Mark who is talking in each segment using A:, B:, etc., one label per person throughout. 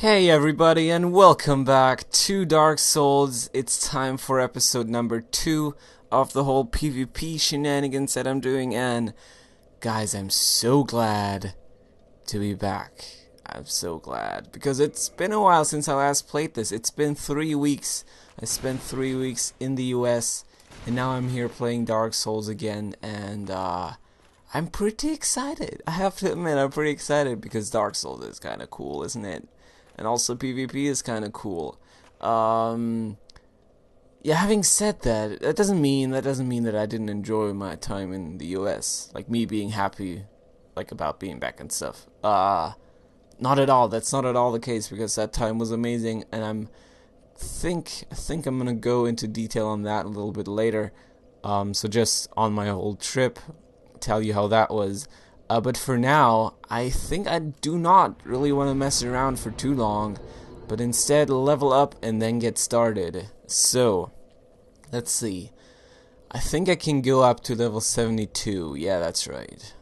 A: Hey everybody, and welcome back to Dark Souls. It's time for episode number 2 of the whole PvP shenanigans that I'm doing, and guys, I'm so glad to be back. I'm so glad, because it's been a while since I last played this. It's been 3 weeks. I spent 3 weeks in the US, and now I'm here playing Dark Souls again, and I'm pretty excited. I have to admit, I'm pretty excited because Dark Souls is kind of cool, isn't it? And also PvP is kind of cool. Yeah, having said that, that doesn't mean that I didn't enjoy my time in the US. Like me being happy, like about being back and stuff. Not at all. That's not at all the case, because that time was amazing, and I think I'm gonna go into detail on that a little bit later. So just on my whole trip, tell you how that was. But for now, I think I do not really want to mess around for too long, but instead level up and then get started. So, let's see. I think I can go up to level 72. Yeah, that's right.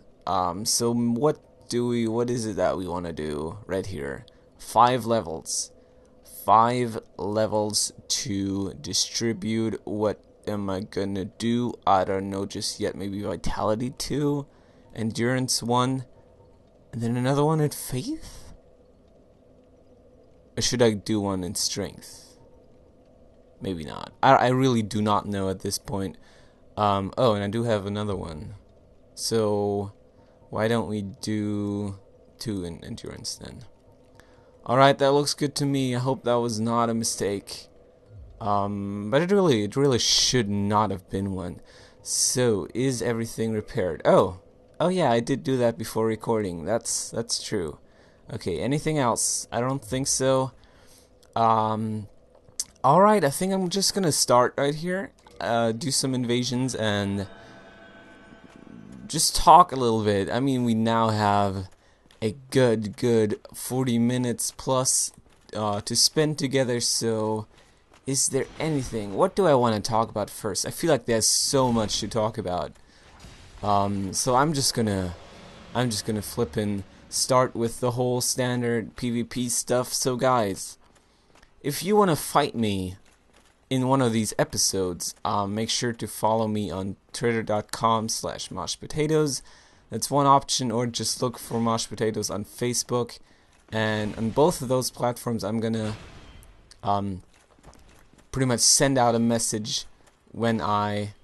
A: So what is it that we want to do right here? 5 levels. 5 levels to distribute. What am I gonna do? I don't know just yet. Maybe Vitality 2? Endurance 1, and then another one in Faith? Or should I do one in Strength? Maybe not. I really do not know at this point. Oh, and I do have another one. So, why don't we do 2 in Endurance then? Alright, that looks good to me. I hope that was not a mistake. But it really should not have been one. So, is everything repaired? Oh yeah, I did do that before recording. That's true. Okay, anything else? I don't think so. Alright, I think I'm just gonna start right here. Do some invasions and just talk a little bit. I mean, we now have a good 40 minutes plus to spend together, so is there anything? What do I want to talk about first? I feel like there's so much to talk about. So I'm just gonna flip and start with the whole standard PvP stuff. So guys, if you wanna fight me in one of these episodes, make sure to follow me on twitter.com/moshedpotatoez. That's one option, or just look for moshedpotatoez on Facebook. And on both of those platforms, I'm gonna pretty much send out a message when I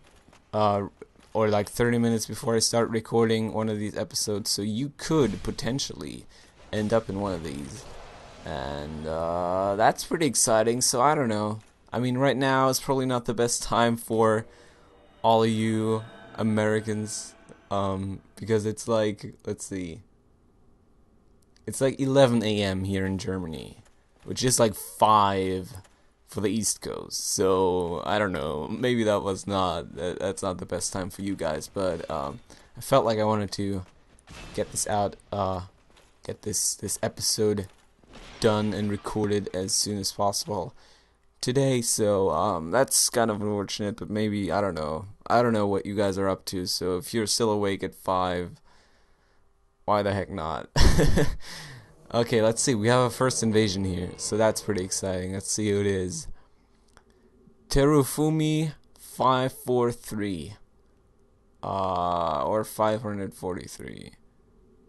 A: or like 30 minutes before I start recording one of these episodes, so you could potentially end up in one of these. And that's pretty exciting, so I don't know. I mean, right now is probably not the best time for all of you Americans, because it's like, let's see, it's like 11 a.m. here in Germany, which is like 5 for the East Coast. So I don't know, maybe that's not the best time for you guys, but I felt like I wanted to get this out, get this episode done and recorded as soon as possible today. So that's kind of unfortunate, but maybe I don't know what you guys are up to. So if you're still awake at 5, why the heck not? Okay, let's see. We have a first invasion here, so that's pretty exciting. Let's see who it is. Terufumi 543. Or 543.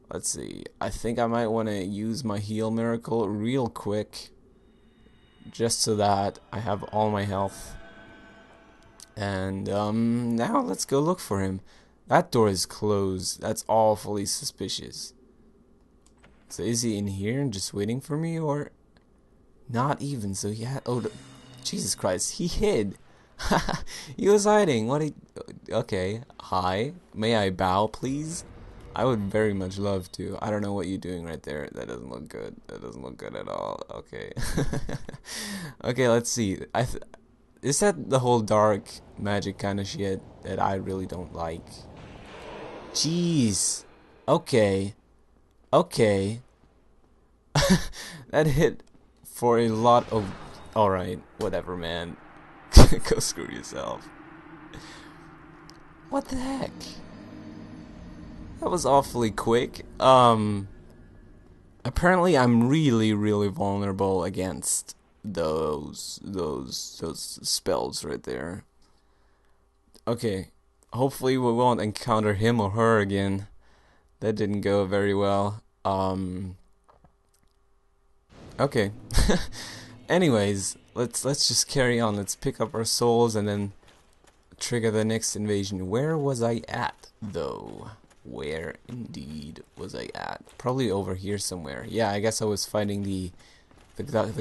A: Let's see. I think I might want to use my heal miracle real quick, just so that I have all my health. And now let's go look for him. That door is closed. That's awfully suspicious. So is he in here and just waiting for me, or not even? So yeah. Oh, Jesus Christ! He hid. He was hiding. What? Okay. Hi. May I bow, please? I would very much love to. I don't know what you're doing right there. That doesn't look good. That doesn't look good at all. Okay. Okay. Let's see. Is that the whole dark magic kind of shit that I really don't like? Jeez. Okay. Okay. That hit for a lot of... Alright, whatever, man. Go screw yourself. What the heck? That was awfully quick. Apparently, I'm really vulnerable against those spells right there. Okay, hopefully we won't encounter him or her again. That didn't go very well. Okay. Anyways, let's just carry on. Let's pick up our souls and then trigger the next invasion. Where was I at though? Where indeed was I at? Probably over here somewhere. Yeah, I guess I was fighting the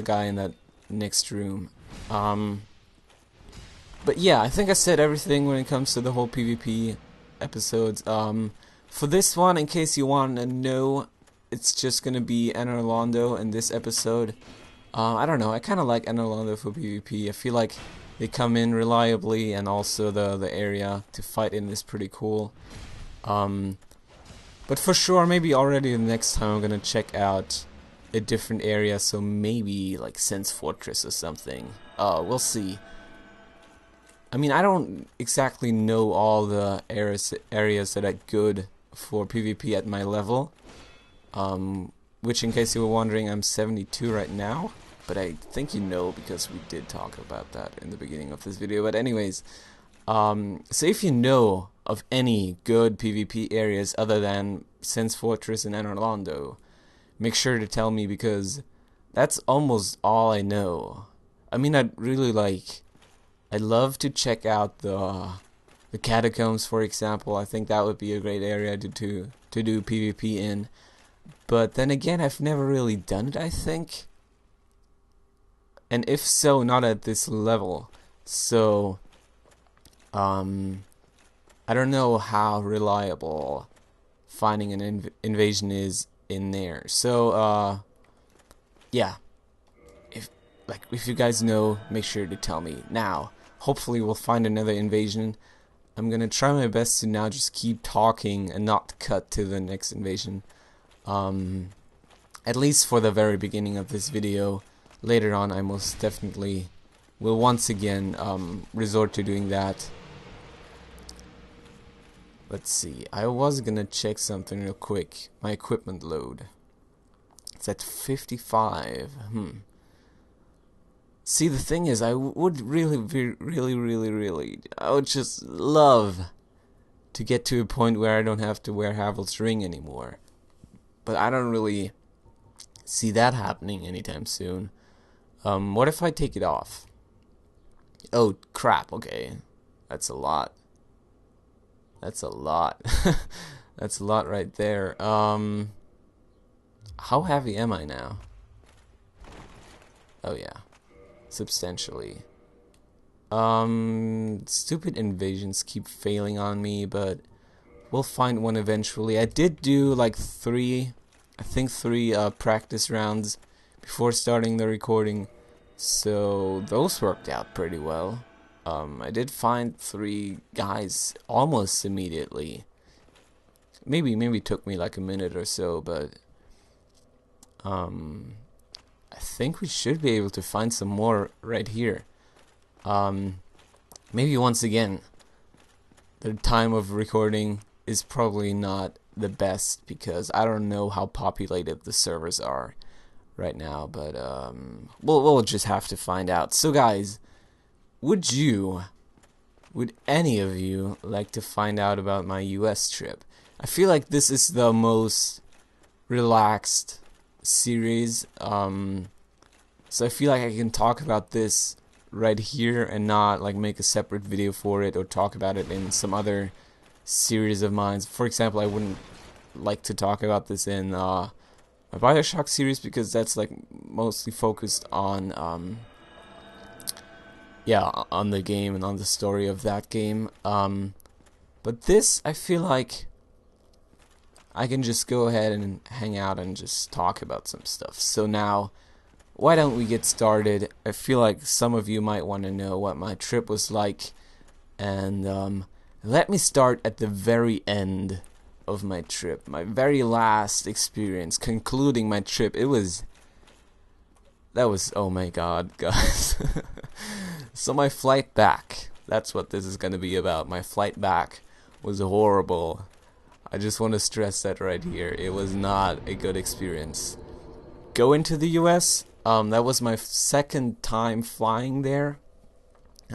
A: guy in that next room. But yeah, I think I said everything when it comes to the whole PvP episodes. For this one, in case you want to know, it's just gonna be Enorlando in this episode. I don't know, I kind of like Enorlando for PvP. I feel like they come in reliably, and also the area to fight in is pretty cool. But for sure, maybe already the next time I'm gonna check out a different area, so maybe like Sense Fortress or something. We'll see. I mean, I don't exactly know all the areas that are good for PvP at my level. Which, in case you were wondering, I'm 72 right now. But I think you know, because we did talk about that in the beginning of this video. But anyways, so if you know of any good PvP areas other than Sense Fortress and Enorlando, make sure to tell me, because that's almost all I know. I mean, I'd love to check out the catacombs, for example. I think that would be a great area to do PvP in. But then again, I've never really done it, I think. And if so, not at this level. So, I don't know how reliable finding an invasion is in there. So, yeah. If you guys know, make sure to tell me. Now, hopefully we'll find another invasion. I'm gonna try my best to now just keep talking and not cut to the next invasion. At least for the very beginning of this video. Later on, I most definitely will once again resort to doing that. Let's see. I was gonna check something real quick. My equipment load. It's at 55. See, the thing is, I would really, I would just love to get to a point where I don't have to wear Havel's ring anymore. But I don't really see that happening anytime soon. What if I take it off? Oh, crap, okay. That's a lot. That's a lot. That's a lot right there. How heavy am I now? Oh, yeah. Substantially. Stupid invasions keep failing on me, but we'll find one eventually. I did do like three practice rounds before starting the recording, so those worked out pretty well. I did find 3 guys almost immediately. Maybe took me like a minute or so, but I think we should be able to find some more right here. Maybe once again, the time of recording is probably not the best, because I don't know how populated the servers are right now, but we'll just have to find out. So guys, would any of you like to find out about my US trip? I feel like this is the most relaxed series, so I feel like I can talk about this right here and not like make a separate video for it or talk about it in some other series of mine. For example, I wouldn't like to talk about this in my Bioshock series, because that's like mostly focused on on the game and on the story of that game. But this, I feel like I can just go ahead and hang out and just talk about some stuff. So now, why don't we get started? I feel like some of you might want to know what my trip was like, and let me start at the very end of my trip, my very last experience, concluding my trip. That was, oh my god, guys. So my flight back, that's what this is going to be about. My flight back was horrible. I just want to stress that right here. It was not a good experience. go into the US. That was my second time flying there.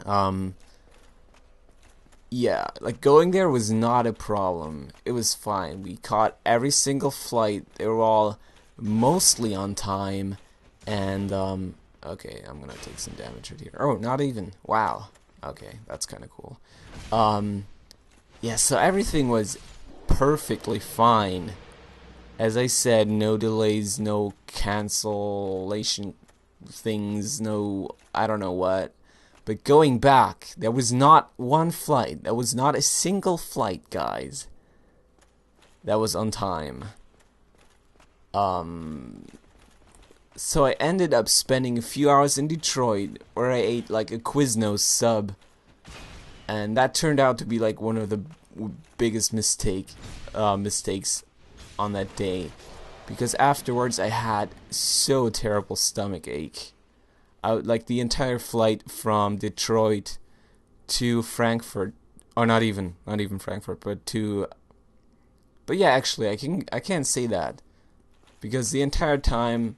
A: Um, yeah, like going there was not a problem. It was fine. We caught every single flight. They were all mostly on time. And, okay, I'm gonna take some damage right here. Oh, not even. Wow. Okay, that's kind of cool. Yeah, so everything was perfectly fine. As I said, no delays, no cancellation things, no I don't know what. But going back, there was not one flight. There was not a single flight, guys, that was on time. So I ended up spending a few hours in Detroit where I ate like a Quiznos sub. And that turned out to be like one of the biggest mistakes on that day, because afterwards I had so terrible stomach ache. Like the entire flight from Detroit to Frankfurt, or not even Frankfurt, but yeah, actually I can't say that, because the entire time,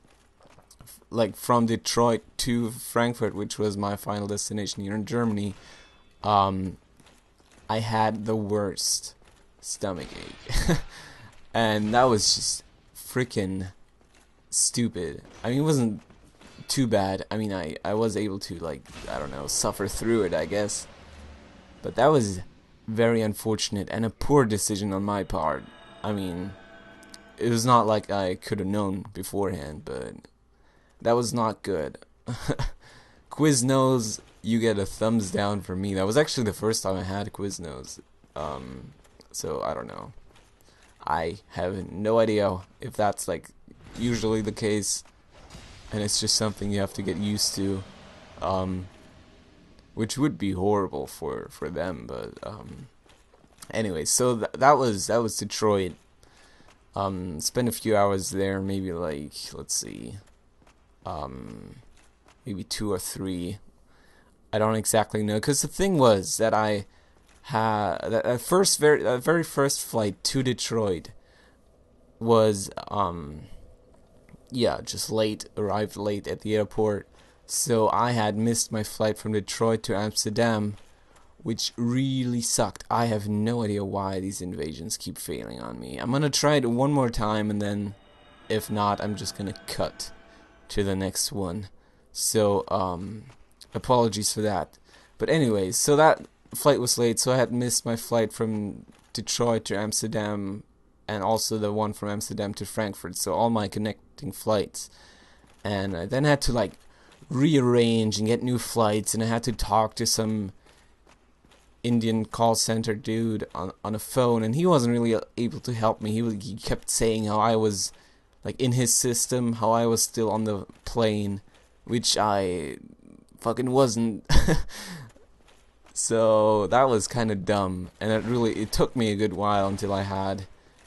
A: like from Detroit to Frankfurt, which was my final destination here in Germany, I had the worst stomach ache. And that was just freaking stupid. I mean, it wasn't too bad. I mean, I was able to, like, I don't know, suffer through it, I guess. But that was very unfortunate and a poor decision on my part. I mean, it was not like I could have known beforehand, but that was not good. Quiznos, you get a thumbs down for me. That was actually the first time I had Quiznos. So I don't know. I have no idea if that's like usually the case, and it's just something you have to get used to, which would be horrible for them. But anyway, so that was Detroit. Spent a few hours there, maybe like, let's see, maybe 2 or 3. I don't exactly know, because the thing was that I had that very first flight to Detroit was yeah, just late, arrived late at the airport. So I had missed my flight from Detroit to Amsterdam, which really sucked. I have no idea why these invasions keep failing on me. I'm gonna try it one more time, and then if not, I'm just gonna cut to the next one. So apologies for that. But anyways, so that flight was late, so I had missed my flight from Detroit to Amsterdam, and also the one from Amsterdam to Frankfurt, so all my connecting flights. And I then had to like rearrange and get new flights, and I had to talk to some Indian call center dude on a phone, and he wasn't really able to help me. He kept saying how I was like in his system, how I was still on the plane, which I fucking wasn't. So that was kind of dumb, and it took me a good while until I had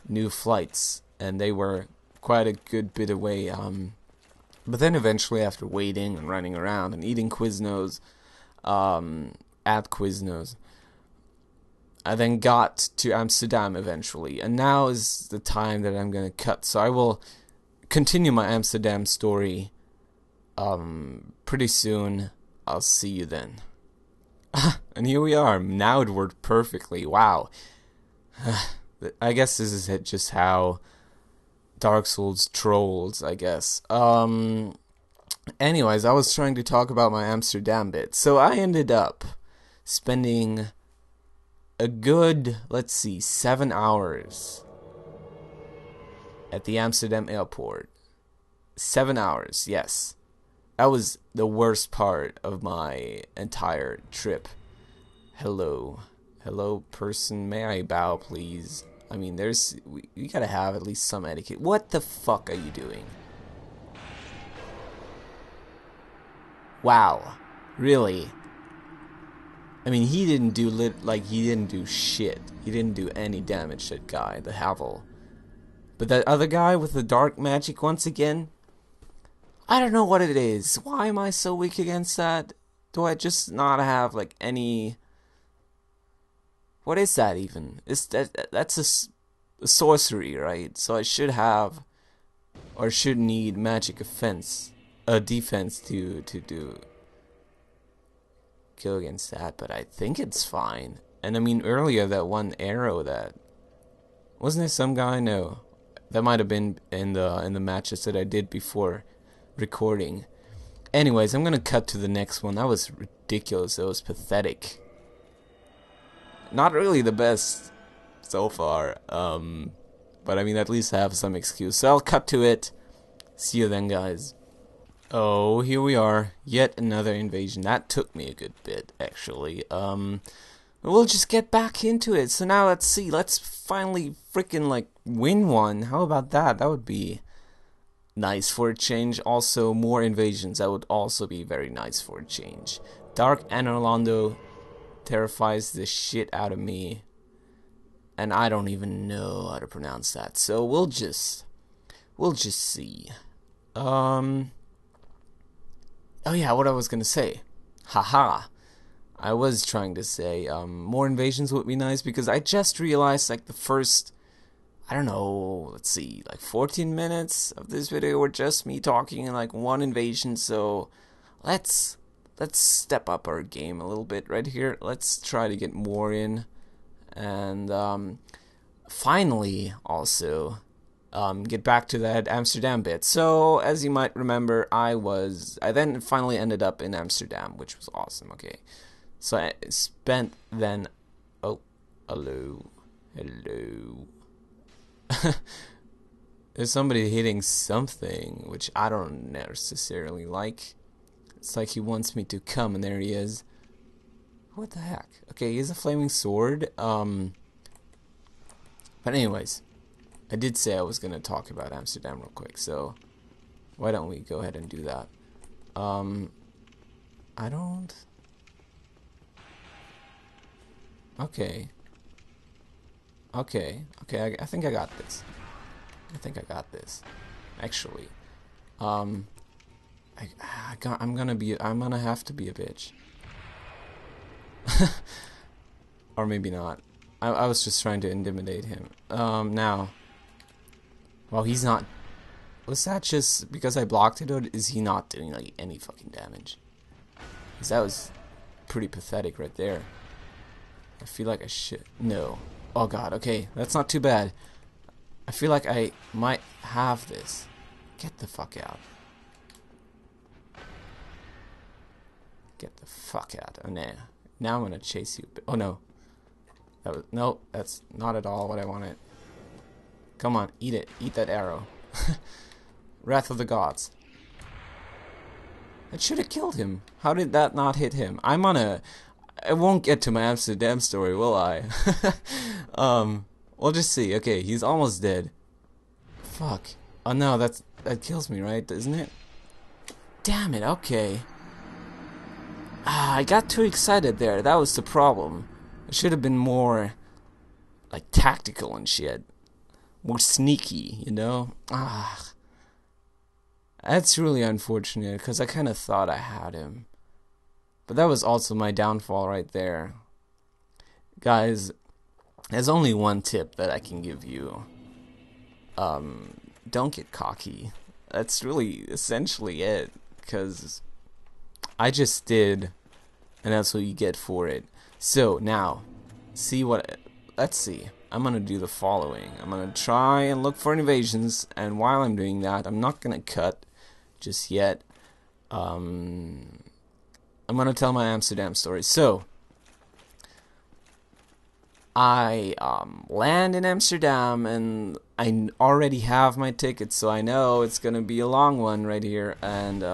A: new flights, and they were quite a good bit away. But then eventually, after waiting and running around and eating Quiznos, at Quiznos, I then got to Amsterdam eventually, and now is the time that I'm gonna cut. So I will continue my Amsterdam story pretty soon. I'll see you then. And here we are. Now it worked perfectly. Wow. I guess this is just how Dark Souls trolls, I guess. Anyways, I was trying to talk about my Amsterdam bit. So I ended up spending a good, let's see, 7 hours at the Amsterdam airport. 7 hours, yes. That was the worst part of my entire trip. Hello. Hello, person. May I bow, please? I mean, we gotta have at least some etiquette. What the fuck are you doing? Wow. Really? I mean, he didn't do shit. He didn't do any damage, that guy, the Havel. But that other guy with the dark magic once again? I don't know what it is. Why am I so weak against that? Do I just not have like any... What is that even? That's a sorcery, right? So I should have or should need magic defense to go against that. But I think it's fine. And I mean, earlier that one arrow that wasn't there some guy? No, that might have been in the matches that I did before recording. Anyways, I'm gonna cut to the next one. That was ridiculous. That was pathetic. Not really the best so far. But I mean, at least I have some excuse. So I'll cut to it. See you then, guys. Oh, here we are. Yet another invasion. That took me a good bit, actually. We'll just get back into it. So now let's see. Let's finally freaking like win one. How about that? That would be nice for a change. Also, more invasions. That would also be very nice for a change. Dark Orlando terrifies the shit out of me. And I don't even know how to pronounce that. So we'll just see. Oh yeah, what I was gonna say. Haha. I was trying to say more invasions would be nice, because I just realized like the first, I don't know, let's see, like 14 minutes of this video were just me talking in like one invasion. So let's step up our game a little bit right here. Let's try to get more in. And finally also get back to that Amsterdam bit. So as you might remember, I then finally ended up in Amsterdam, which was awesome. Okay, so I spent then, oh, hello there's somebody hitting something which I don't necessarily like. It's like he wants me to come, and there he is. What the heck? Okay, he has a flaming sword. But anyways, I did say I was going to talk about Amsterdam real quick, so why don't we go ahead and do that? I don't... Okay, I think I got this. Actually. I'm gonna have to be a bitch. Or maybe not. I was just trying to intimidate him. Now. Well, he's not... Was that just because I blocked it, or is he not doing like any fucking damage? Because that was pretty pathetic right there. I feel like I should... No. Oh god, okay. That's not too bad. I feel like I might have this. Get the fuck out. Get the fuck out. Oh, nah. Now I'm gonna chase you. Oh no. No, that's not at all what I wanted. Come on, eat it. Eat that arrow. Wrath of the Gods. It should have killed him. How did that not hit him? I won't get to my Amsterdam story, will I? We'll just see. Okay, he's almost dead. Fuck. Oh no, that kills me, right? Isn't it? Damn it, okay. I got too excited there. That was the problem. It should have been more like tactical and shit. More sneaky, you know? That's really unfortunate, because I kind of thought I had him. But that was also my downfall right there. Guys, there's only one tip that I can give you. Don't get cocky. That's really essentially it, because I just did, and that's what you get for it. So now, let's see. I'm gonna do the following. I'm gonna try and look for invasions, and while I'm doing that, I'm not gonna cut just yet. I'm gonna tell my Amsterdam story. So I land in Amsterdam, and I already have my ticket, so I know it's gonna be a long one right here. And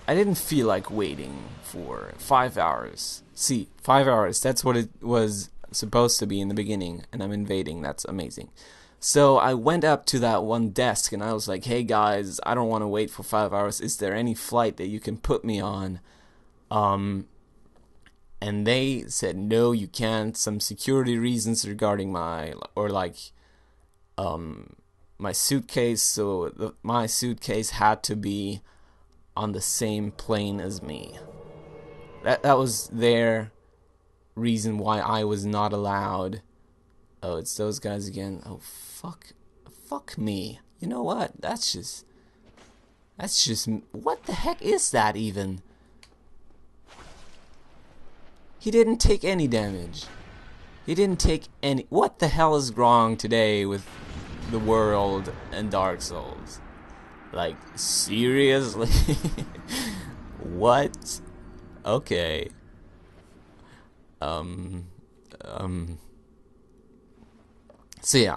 A: I didn't feel like waiting for 5 hours. See, 5 hours. That's what it was supposed to be in the beginning, and I'm invading. That's amazing. So I went up to that one desk, and I was like, hey guys, I don't want to wait for 5 hours. Is there any flight that you can put me on? And they said, no, you can't. Some security reasons regarding my suitcase. So my suitcase had to be on the same plane as me. That was their reason why I was not allowed. Oh, it's those guys again. Oh, fuck me. You know what? That's just... What the heck is that even? He didn't take any damage. He didn't take any... What the hell is wrong today with the world and Dark Souls? Like, seriously? What? Okay. So yeah.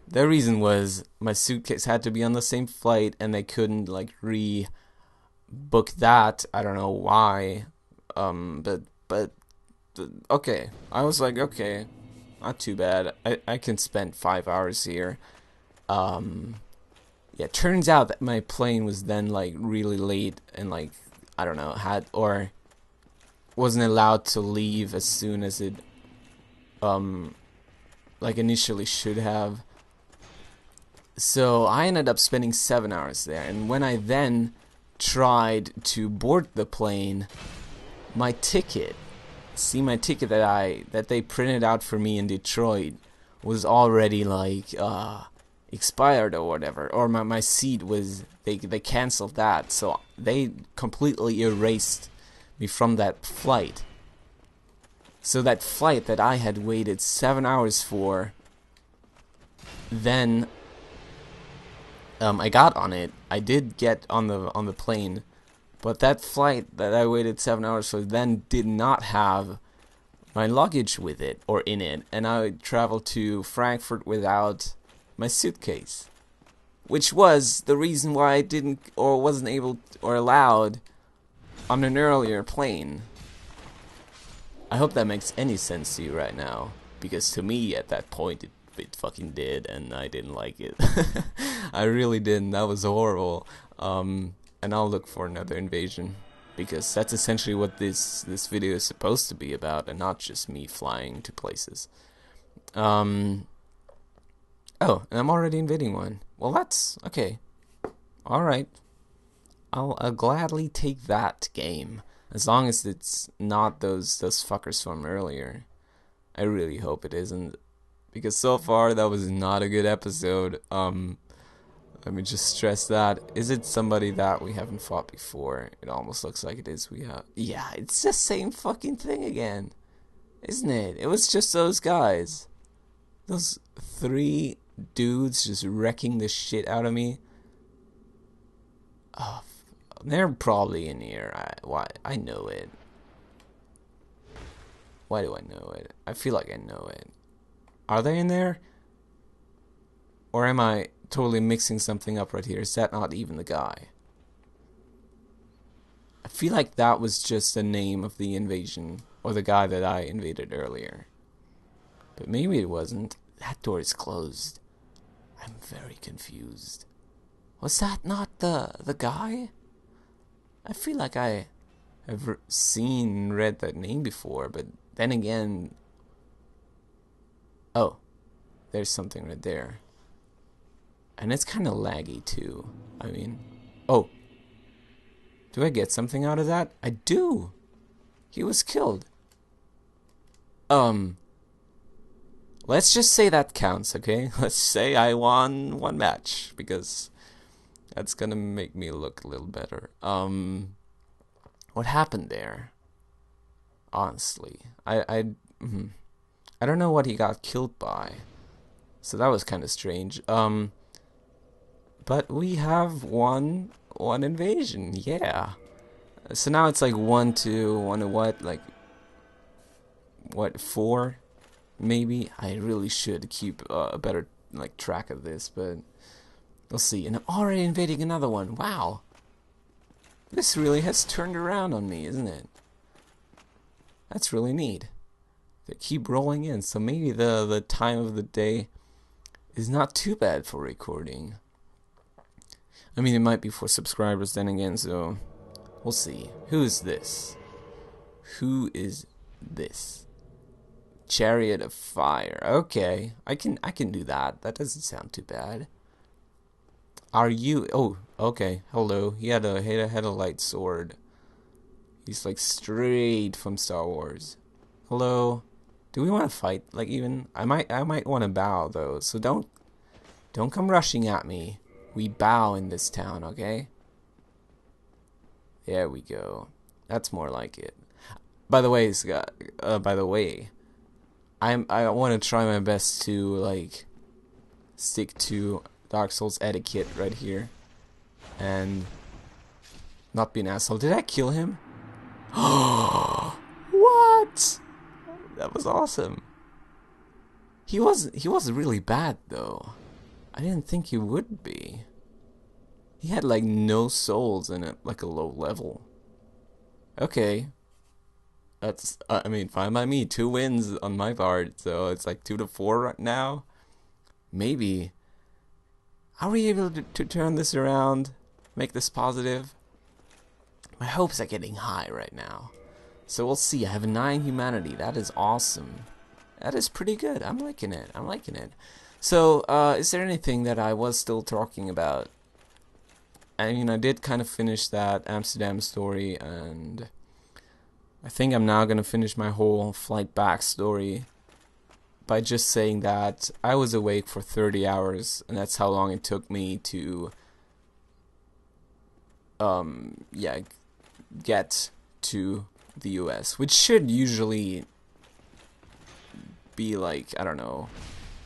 A: The reason was my suitcase had to be on the same flight and they couldn't like re-book that. I don't know why. But okay. I was like, okay, not too bad. I can spend 5 hours here. Yeah, turns out that my plane was then like really late and like I don't know, wasn't allowed to leave as soon as it like initially should have. So I ended up spending 7 hours there, and when I then tried to board the plane, my ticket that they printed out for me in Detroit was already like expired or whatever, or my seat was they canceled that, so they completely erased me from that flight. So that flight that I had waited 7 hours for, then I got on it. I did get on the plane, but that flight that I waited 7 hours for then did not have my luggage with it or in it, and I traveled to Frankfurt without my suitcase, which was the reason why I didn't or wasn't able or allowed on an earlier plane. I hope that makes any sense to you right now, because to me at that point it fucking did, and I didn't like it. I really didn't. That was horrible. And I'll look for another invasion, because that's essentially what this video is supposed to be about, and not just me flying to places. Oh, and I'm already invading one. Well, that's okay. All right. I'll gladly take that game, as long as it's not those fuckers from earlier. I really hope it isn't, because so far that was not a good episode. Let me just stress that. Is it somebody that we haven't fought before? It almost looks like it is. We have. Yeah, it's the same fucking thing again, isn't it? It was just those guys, those 3 dudes just wrecking the shit out of me. Oh, they're probably in here. I know it. Why do I know it? I feel like I know it. Are they in there? Or am I totally mixing something up right here? Is that not even the guy? I feel like that was just the name of the invasion, or the guy that I invaded earlier. But maybe it wasn't. That door is closed. I'm very confused. Was that not the guy? I feel like I have read that name before, but then again... Oh, there's something right there. And it's kind of laggy too. I mean... Oh. Do I get something out of that? I do! He was killed. Let's just say that counts, okay? Let's say I won 1 match, because that's gonna make me look a little better. What happened there? Honestly, I don't know what he got killed by, so that was kind of strange. But we have won 1 invasion, yeah. So now it's like 1 to what? Like what, 4? Maybe. I really should keep a better like track of this, but we'll see. And I'm already invading another one. Wow. This really has turned around on me, isn't it? That's really neat. They keep rolling in, so maybe the time of the day is not too bad for recording. I mean, it might be for subscribers then again, so we'll see. Who is this? Who is this? Chariot of Fire. Okay, I can do that. That doesn't sound too bad. Are you? Oh, okay. Hello. He had a light sword. He's like straight from Star Wars. Hello. Do we want to fight? Like even I might want to bow though. So don't come rushing at me. we bow in this town, okay? There we go. That's more like it. By the way, Scott, I want to try my best to like stick to Dark Souls etiquette right here and not be an asshole. Did I kill him? What? That was awesome. He was really bad though. I didn't think he would be. He had like no souls in it, like a low level. Okay. That's, I mean, fine by me. 2 wins on my part, so it's like 2-4 right now. Maybe. Are we able to turn this around? Make this positive? My hopes are getting high right now. So we'll see. I have 9 humanity. That is awesome. That is pretty good. I'm liking it. I'm liking it. So, is there anything that I was still talking about? I mean, I did kind of finish that Amsterdam story, and I think I'm now going to finish my whole flight back story by just saying that I was awake for 30 hours, and that's how long it took me to, yeah, get to the US, which should usually be like, I don't know,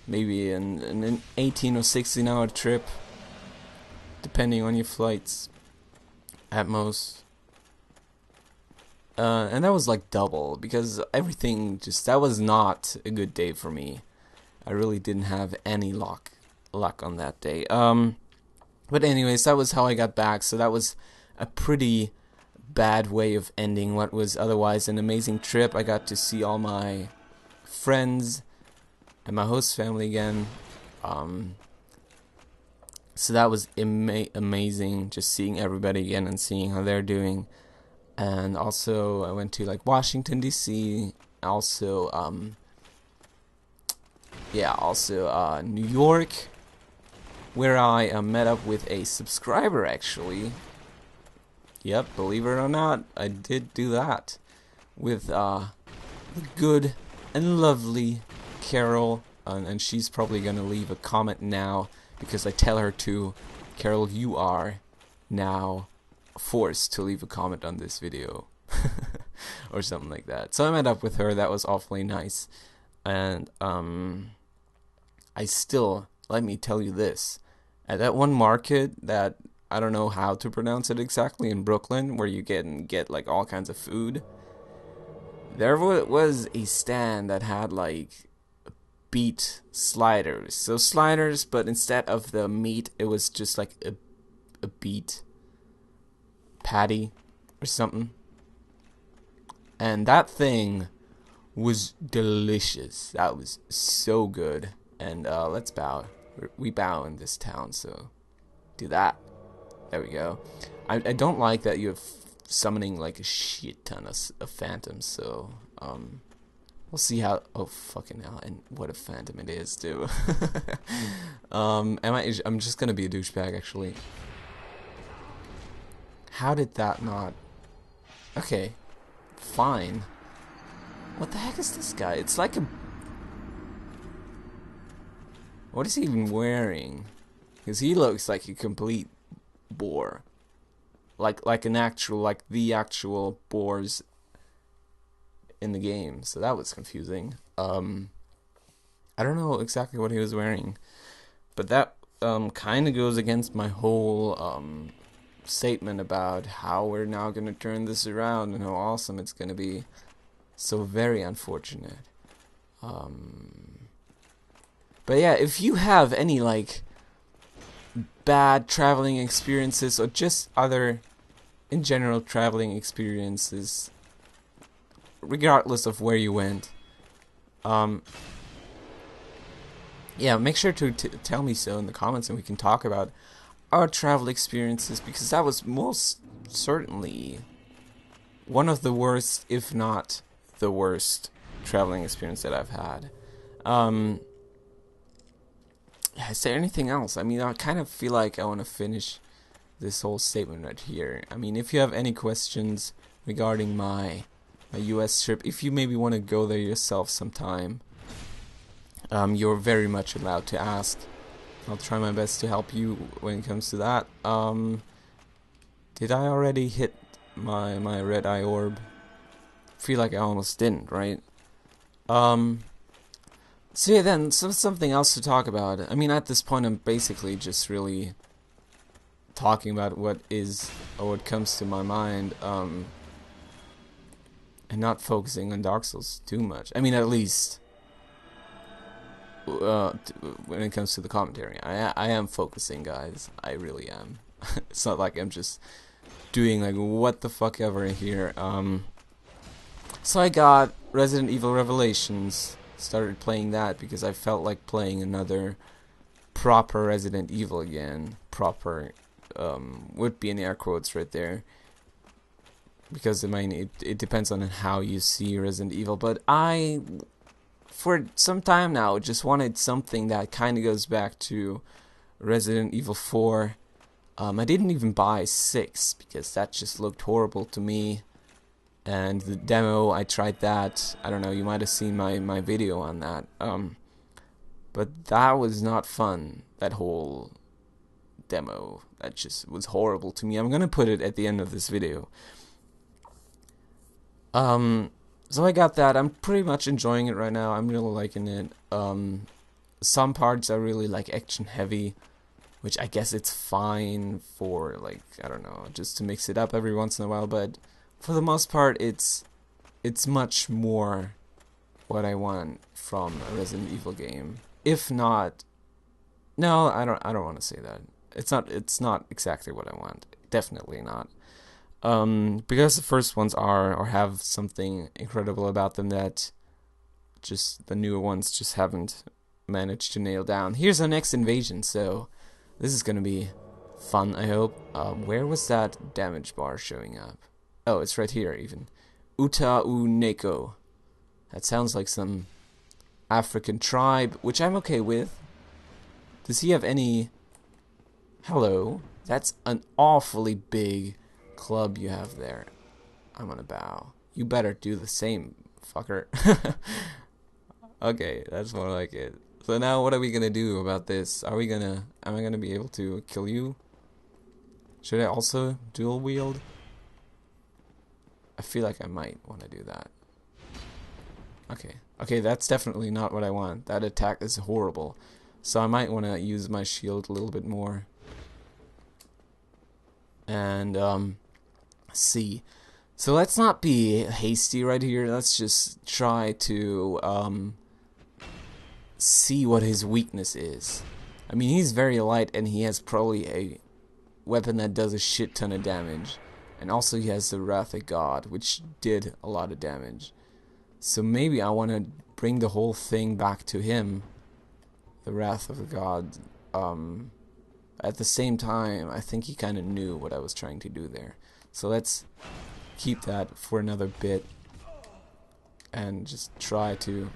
A: maybe an 18 or 16 hour trip, depending on your flights, at most. And that was like double, because everything just, that was not a good day for me. I really didn't have any luck on that day. But anyways, that was how I got back, so that was a pretty bad way of ending what was otherwise an amazing trip. I got to see all my friends and my host family again. So that was amazing, just seeing everybody again and seeing how they're doing. And also I went to like Washington DC, also New York, where I met up with a subscriber actually. Yep, believe it or not, I did do that with the good and lovely Carol, and she's probably gonna leave a comment now because I tell her to. Carol, you are now forced to leave a comment on this video or something like that. So I met up with her. That was awfully nice. And I still, let me tell you this, at that one market that I don't know how to pronounce it exactly, in Brooklyn, where you get like all kinds of food, there was a stand that had like beet sliders. So sliders, but instead of the meat, it was just like a beet patty or something. And that thing was delicious. That was so good. And let's bow. We bow in this town, so do that. There we go. I don't like that you're summoning like a shit ton of phantoms, so we'll see how. Oh fucking hell! And what a phantom it is, too. I'm just gonna be a douchebag actually. How did that not? Okay, fine. What the heck is this guy? It's like a. What is he even wearing? Because he looks like a complete boar. Like an actual, like the actual boars in the game. So that was confusing. I don't know exactly what he was wearing, but that kind of goes against my whole statement about how we're now going to turn this around and how awesome it's going to be. So very unfortunate. But yeah, if you have any like bad traveling experiences or just other in general traveling experiences, regardless of where you went, yeah, make sure to tell me so in the comments, and we can talk about our travel experiences, because that was most certainly one of the worst, if not the worst, traveling experience that I've had. Is there anything else? I mean, I kind of feel like I want to finish this whole statement right here. I mean, if you have any questions regarding my US trip, if you maybe want to go there yourself sometime, you're very much allowed to ask. I'll try my best to help you when it comes to that. Did I already hit my red eye orb? Feel like I almost didn't, right? So yeah, then something else to talk about. I mean, at this point, I'm basically just really talking about what is or what comes to my mind, and not focusing on Dark Souls too much. I mean, at least when it comes to the commentary, I am focusing, guys. I really am. It's not like I'm just doing like what the fuck ever here. So I got Resident Evil Revelations. Started playing that because I felt like playing another proper Resident Evil again. Proper would be in air quotes right there, because I mean it depends on how you see Resident Evil, but I for some time now just wanted something that kind of goes back to Resident Evil 4. I didn't even buy 6 because that just looked horrible to me. And the demo, I tried that. I don't know, you might have seen my video on that. But that was not fun, that whole demo. That just was horrible to me. I'm gonna put it at the end of this video. So I got that. I'm pretty much enjoying it right now. I'm really liking it. Some parts are really like action heavy, which I guess it's fine for, like, I don't know, just to mix it up every once in a while, but for the most part, it's much more what I want from a Resident Evil game. If not, no, I don't want to say that. It's not exactly what I want. Definitely not. Because the first ones are or have something incredible about them that just the newer ones just haven't managed to nail down. Here's our next invasion, so this is gonna be fun, I hope. Where was that damage bar showing up? Oh, it's right here even. Uta Uneko. That sounds like some African tribe, which I'm okay with. Does he have any... Hello. That's an awfully big club you have there. I'm gonna bow. You better do the same, fucker. Okay, that's more like it. So now what are we gonna do about this? Am I gonna be able to kill you? Should I also dual wield? I feel like I might want to do that. Okay, that's definitely not what I want. That attack is horrible. So I might want to use my shield a little bit more. And, see. So let's not be hasty right here. Let's just try to, see what his weakness is. I mean, he's very light, and he has probably a weapon that does a shit ton of damage. And also he has the Wrath of God, which did a lot of damage. So maybe I want to bring the whole thing back to him, the Wrath of God. At the same time, I think he kind of knew what I was trying to do there. So let's keep that for another bit and just try to...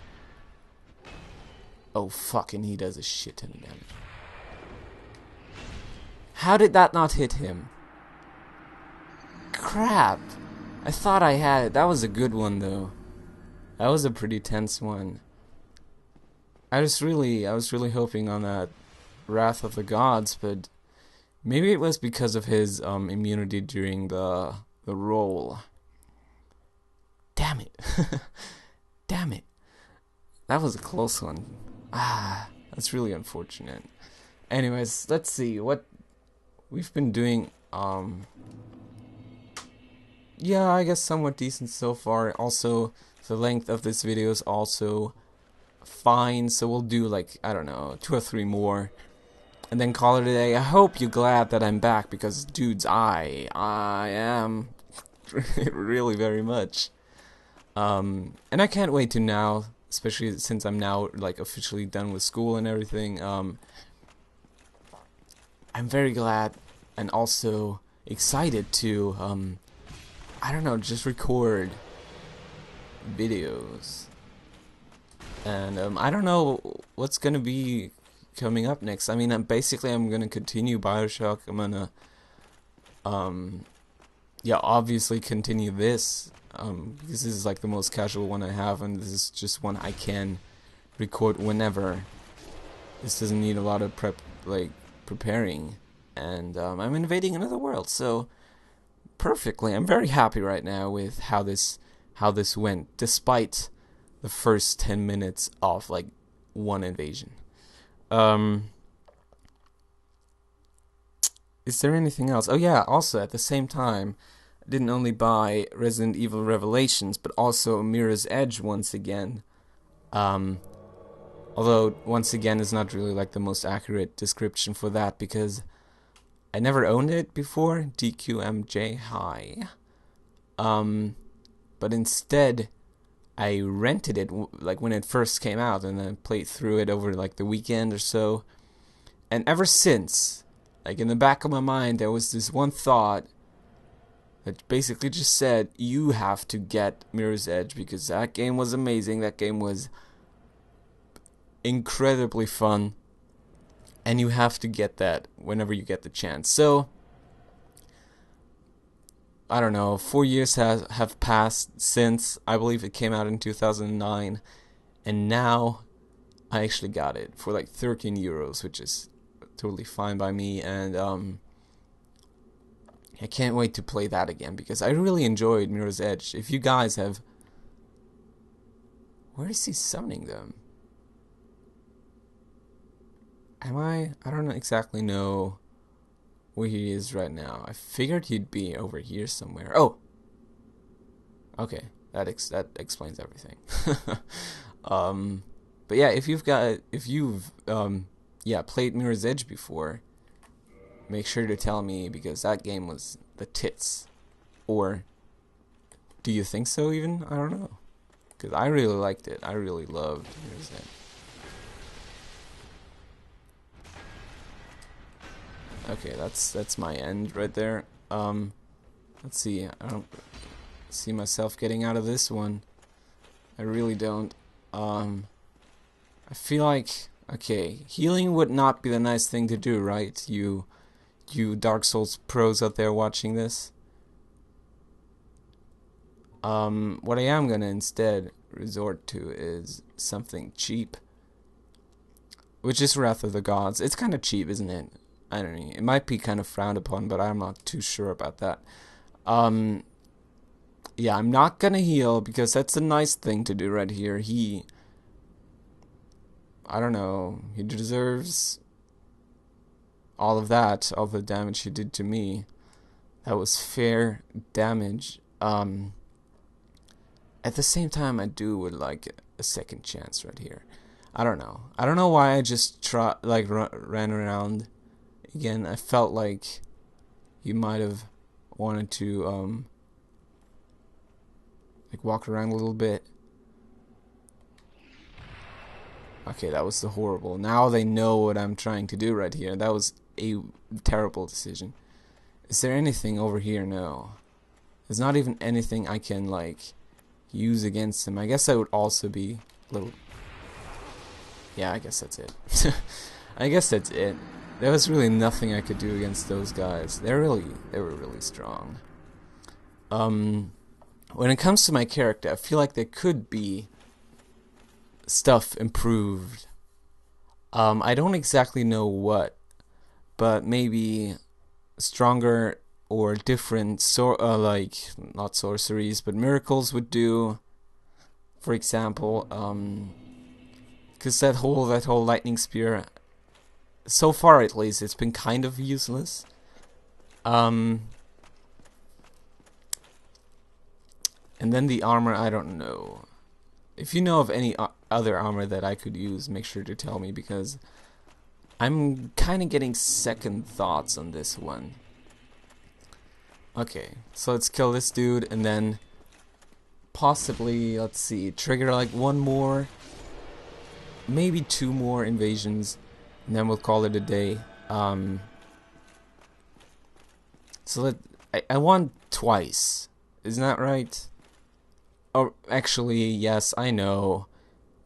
A: Oh, fucking he does a shit ton of damage. How did that not hit him? Crap. I thought I had it. That was a good one, though. That was a pretty tense one. I was really hoping on that Wrath of the Gods, but maybe it was because of his immunity during the roll. Damn it. Damn it. That was a close one. Ah, that's really unfortunate. Anyways, let's see what we've been doing. Yeah, I guess somewhat decent so far. Also, the length of this video is also fine, so we'll do like, I don't know, 2 or 3 more and then call it a day. I hope you're glad that I'm back, because dudes, I am really very much. And I can't wait to now, especially since I'm now like officially done with school and everything. I'm very glad and also excited to I don't know, just record videos. And I don't know what's gonna be coming up next. I mean, I'm gonna continue BioShock. I'm gonna yeah, obviously continue this, because this is like the most casual one I have, and this is just one I can record whenever. This doesn't need a lot of like preparing, and I'm invading another world. So perfectly, I'm very happy right now with how this went, despite the first 10 minutes of like one invasion. Is there anything else? Oh yeah, also at the same time, I didn't only buy Resident Evil Revelations, but also Mirror's Edge once again. Um, Although, once again, is not really like the most accurate description for that, because I never owned it before, DQMJ high. But instead, I rented it like when it first came out, and then played through it over like the weekend or so. And ever since, like in the back of my mind, there was this one thought that basically just said, you have to get Mirror's Edge, because that game was amazing, that game was incredibly fun, and you have to get that whenever you get the chance. So, I don't know, 4 years have passed since, I believe it came out in 2009, and now I actually got it for like 13 euros, which is totally fine by me, and I can't wait to play that again, because I really enjoyed Mirror's Edge. If you guys have... Where is he summoning them? I don't exactly know where he is right now. I figured he'd be over here somewhere. Oh! Okay, that explains everything. But yeah, if you've played Mirror's Edge before, make sure to tell me, because that game was the tits. Or do you think so even? I don't know. Because I really liked it. I really loved Mirror's Edge. Okay, that's my end right there. Let's see. I don't see myself getting out of this one. I really don't. I feel like, okay, healing would not be the nice thing to do, right? You Dark Souls pros out there watching this. What I am gonna instead resort to is something cheap, which is Wrath of the Gods. It's kind of cheap, isn't it? I don't know. It might be kind of frowned upon, but I'm not too sure about that. Yeah, I'm not gonna heal, because that's a nice thing to do right here. I don't know, he deserves all of that, all the damage he did to me. That was fair damage. At the same time, I would like a second chance right here. I don't know. I don't know why I just ran around. Again, I felt like you might have wanted to like walk around a little bit. Okay, that was horrible. Now they know what I'm trying to do right here. That was a terrible decision. Is there anything over here? No. There's not even anything I can like use against him. I guess that would also be a little... Yeah, I guess that's it. I guess that's it. There was really nothing I could do against those guys. They were really strong. When it comes to my character, I feel like there could be stuff improved. I don't exactly know what, but maybe stronger or different like not sorceries, but miracles would do. For example, because that whole lightning spear, so far at least, it's been kind of useless. And then the armor, I don't know. If you know of any other armor that I could use, make sure to tell me, because I'm kind of getting second thoughts on this one. Okay, so let's kill this dude, and then possibly, let's see, trigger like one more, maybe 2 more invasions, and then we'll call it a day. So I won twice, isn't that right? Oh, actually, yes, I know,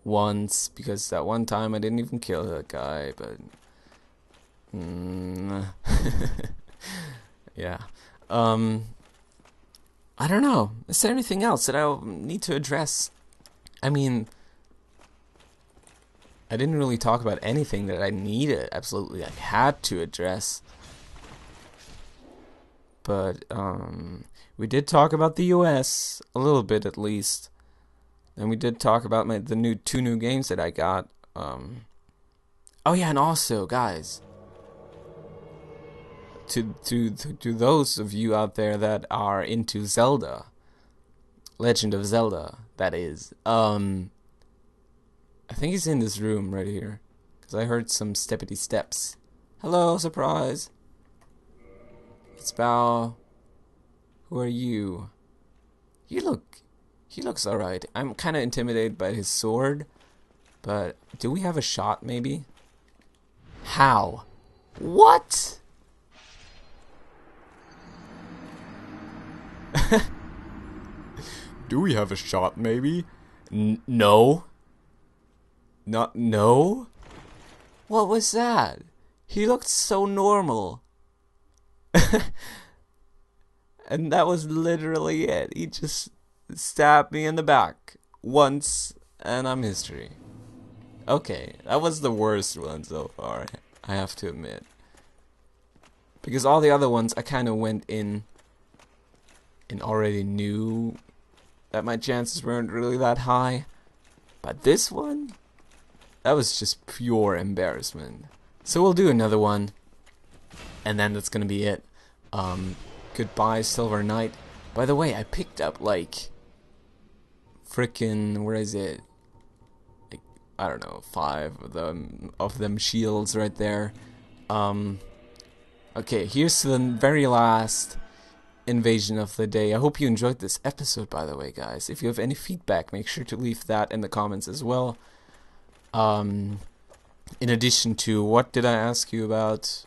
A: once, because that one time I didn't even kill that guy, but... yeah. I don't know. Is there anything else that I need to address? I mean, I didn't really talk about anything that I needed, absolutely, I had to address. But, we did talk about the US, a little bit at least. And we did talk about the two new games that I got. Oh yeah, and also, guys, to those of you out there that are into Zelda, Legend of Zelda, that is, I think he's in this room right here, because I heard some steppity steps. Hello, surprise! It's Bao. Who are you? He looks alright. I'm kind of intimidated by his sword, but do we have a shot maybe? How? What? Do we have a shot maybe? No. No? What was that? He looked so normal. And that was literally it. He just stabbed me in the back once, and I'm history. Okay, that was the worst one so far, I have to admit. Because all the other ones I kind of went in and already knew that my chances weren't really that high. But this one, that was just pure embarrassment. So we'll do another one, and then that's gonna be it. Goodbye, Silver Knight. By the way, I picked up like frickin', where is it? Like, I don't know, 5 of them shields right there. Okay, here's the very last invasion of the day. I hope you enjoyed this episode, by the way, guys. If you have any feedback, make sure to leave that in the comments as well. In addition to, what did I ask you about?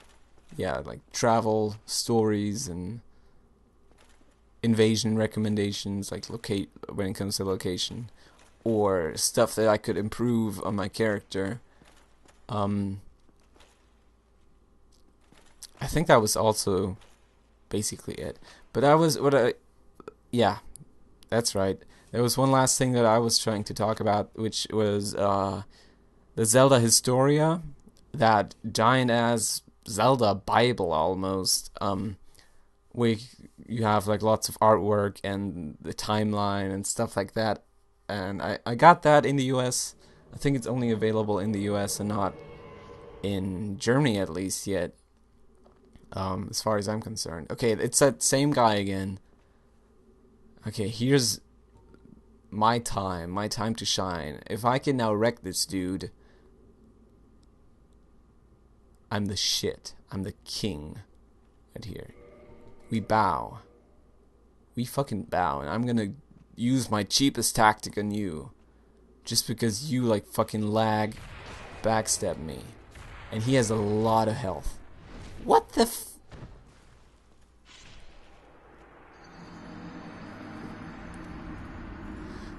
A: Yeah, like travel stories and invasion recommendations, like when it comes to location, or stuff that I could improve on my character. I think that was also basically it. But yeah, that's right. There was one last thing that I was trying to talk about, which was the Zelda Historia, that giant-ass Zelda Bible almost, where you have like lots of artwork and the timeline and stuff like that. And I got that in the US. I think it's only available in the US and not in Germany at least yet, as far as I'm concerned. Okay, it's that same guy again. Okay, here's my time to shine. If I can now wreck this dude, I'm the shit. I'm the king right here. We bow. We fucking bow, and I'm gonna use my cheapest tactic on you, just because you like fucking backstab me. And he has a lot of health. What the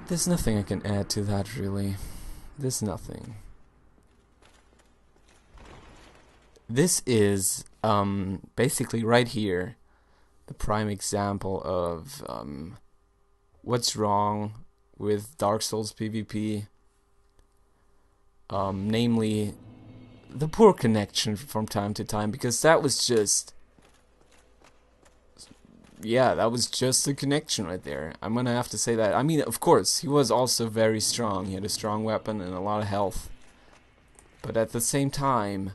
A: There's nothing I can add to that, really. There's nothing. This is, basically right here, the prime example of, what's wrong with Dark Souls PvP. Namely, the poor connection from time to time, because that was just... yeah, that was just the connection right there. I'm gonna have to say that. I mean, of course, he was also very strong. He had a strong weapon and a lot of health. But at the same time,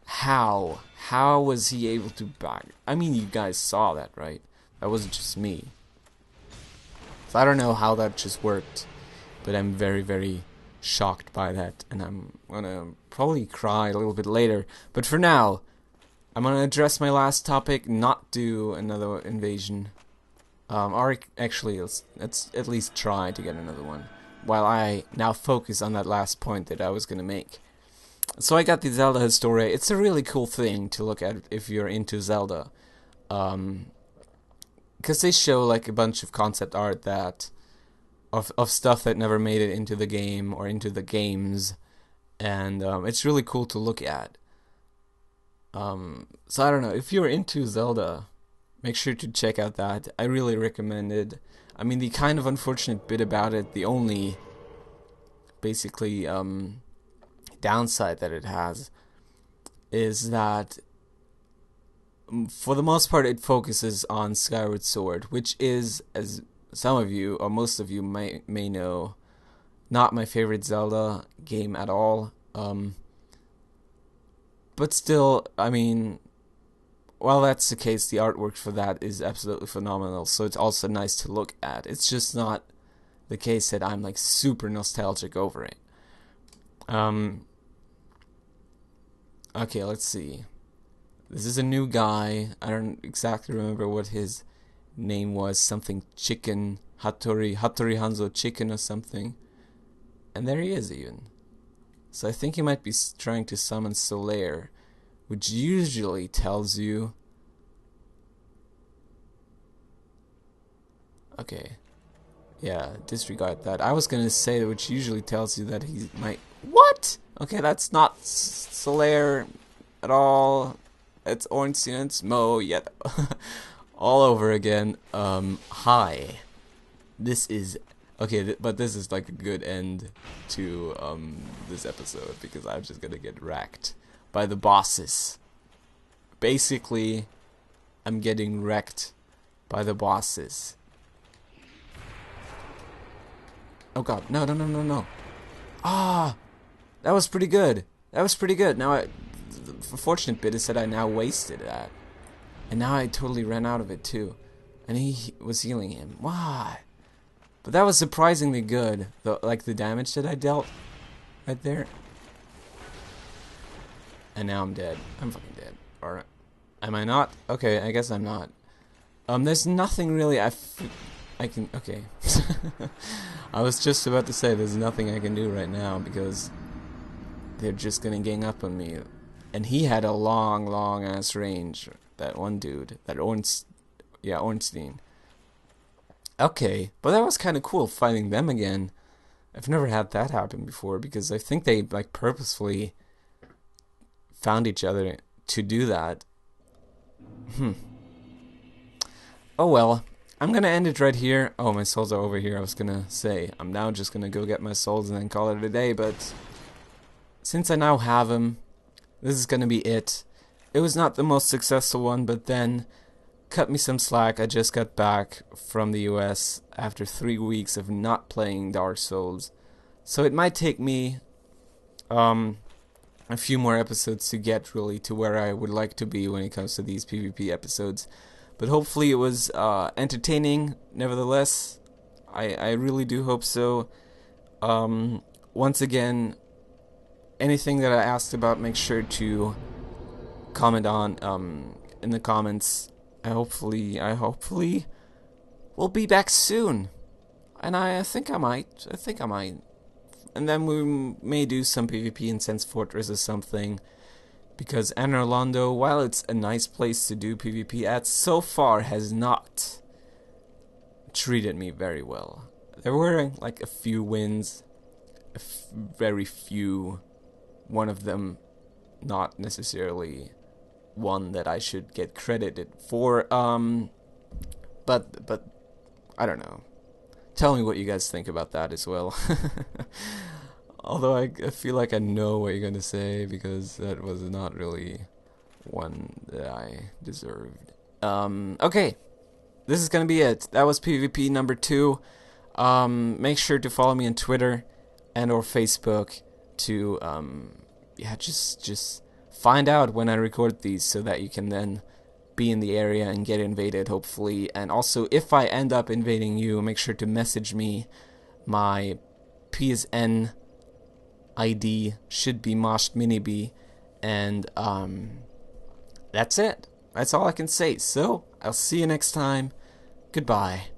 A: how was he able to back? I mean, you guys saw that, right? That wasn't just me. So I don't know how that just worked, but I'm very, very shocked by that, and I'm gonna probably cry a little bit later. But for now, I'm gonna address my last topic, not do another invasion. Or actually, let's at least try to get another one, while I now focus on that last point that I was gonna make. So I got the Zelda Historia. It's a really cool thing to look at if you're into Zelda, because they show like a bunch of concept art that of stuff that never made it into the game or into the games, and it's really cool to look at. So I don't know, if you're into Zelda, make sure to check out that. I really recommend it. I mean, the kind of unfortunate bit about it, the only basically downside that it has is that for the most part it focuses on Skyward Sword, which is, as some of you or most of you may know, not my favorite Zelda game at all. But still, I mean, while that's the case, the artwork for that is absolutely phenomenal, so it's also nice to look at. It's just not the case that I'm like super nostalgic over it. Okay, let's see. This is a new guy. I don't exactly remember what his name was. Something Chicken, Hattori Hanzo Chicken or something. And there he is even. So I think he might be trying to summon Solaire, which usually tells you... Okay. Yeah, disregard that. I was gonna say that, which usually tells you that he might... What? Okay, that's not Solaire at all. It's Ornstein and Smo yet. All over again. Hi. This is... Okay, but this is like a good end to this episode, because I'm just gonna get wrecked by the bosses. Basically, I'm getting wrecked by the bosses. Oh god, no. Ah! That was pretty good. That was pretty good. Now, the fortunate bit is that I now wasted that. And now I totally ran out of it too. And he was healing him. Why? But that was surprisingly good. Like the damage that I dealt right there. And now I'm dead. I'm fucking dead. Or am I not? Okay, I guess I'm not. There's nothing really I can... Okay. I was just about to say there's nothing I can do right now because they're just gonna gang up on me. And he had a long ass range. That one dude. That Ornstein. Okay, but that was kind of cool fighting them again. I've never had that happen before because I think they like purposefully found each other to do that. Oh well. I'm gonna end it right here. Oh, my souls are over here. I was gonna say I'm now just gonna go get my souls and then call it a day, but since I now have them, this is gonna be it. It was not the most successful one, but then cut me some slack. I just got back from the US after 3 weeks of not playing Dark Souls, so it might take me a few more episodes to get really to where I would like to be when it comes to these PvP episodes. But hopefully it was entertaining, nevertheless. I really do hope so. Once again, anything that I asked about, make sure to comment on in the comments. I hopefully will be back soon. And I think I might. And then we may do some PvP in Sense Fortress or something. Because Anor Londo, while it's a nice place to do PvP at, so far has not treated me very well. There were like a few wins, very few, one of them not necessarily one that I should get credited for, but I don't know. Tell me what you guys think about that as well. Although I feel like I know what you're gonna say, because that was not really one that I deserved. Okay. This is gonna be it. That was PvP number 2. Make sure to follow me on Twitter and or Facebook to yeah, just find out when I record these so that you can then be in the area and get invaded, hopefully. And also, if I end up invading you, make sure to message me. My PSN ID should be moshedpotatoez, and that's it. That's all I can say. So, I'll see you next time. Goodbye.